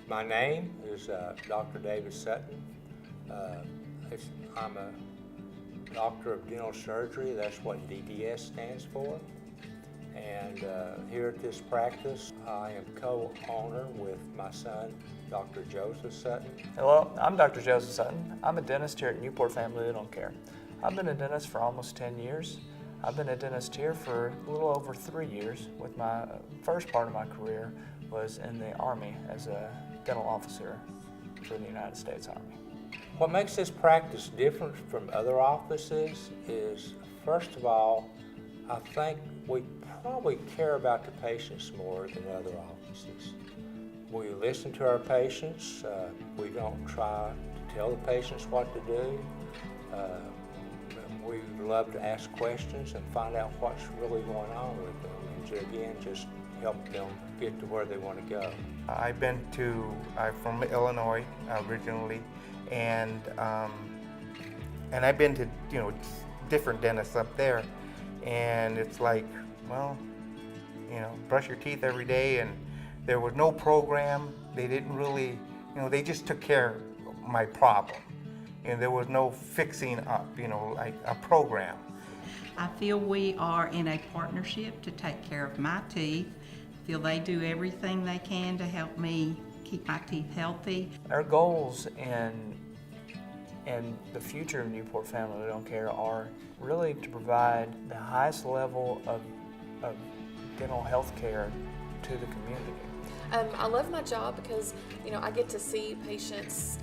My name is Dr. David Sutton. I'm a doctor of dental surgery. That's what DDS stands for. And here at this practice, I am co-owner with my son, Dr. Joseph Sutton. Hello, I'm Dr. Joseph Sutton. I'm a dentist here at Newport Family Dental Care. I've been a dentist for almost 10 years. I've been a dentist here for a little over 3 years. With my first part of my career was in the Army as a dental officer for the United States Army. What makes this practice different from other offices is, first of all, I think we probably care about the patients more than other offices. We listen to our patients. We don't try to tell the patients what to do. We love to ask questions and find out what's really going on with them, and to, again, just help them get to where they want to go. I'm from Illinois originally, and I've been to different dentists up there, and it's like, well, brush your teeth every day, and there was no program. They didn't really, they just took care of my problem. And there was no fixing up, like a program. I feel we are in a partnership to take care of my teeth. I feel they do everything they can to help me keep my teeth healthy. Our goals and the future of Newport Family Dental Care are really to provide the highest level of dental health care to the community. I love my job because, I get to see patients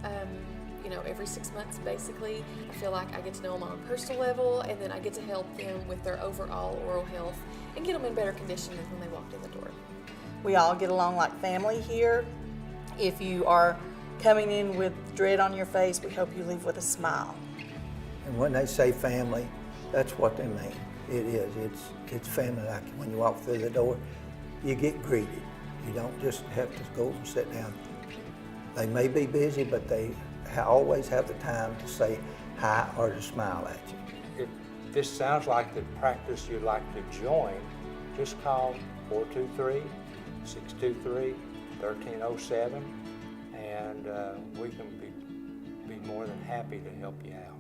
every 6 months basically. I feel like I get to know them on a personal level, and then I get to help them with their overall oral health and get them in better condition than when they walked in the door. We all get along like family here. If you are coming in with dread on your face, we hope you leave with a smile. And when they say family, that's what they mean. It is. It's family. Like when you walk through the door, you get greeted. You don't just have to go and sit down. They may be busy, but they always have the time to say hi or to smile at you. If this sounds like the practice you'd like to join, just call 423-623-1307, and we can be more than happy to help you out.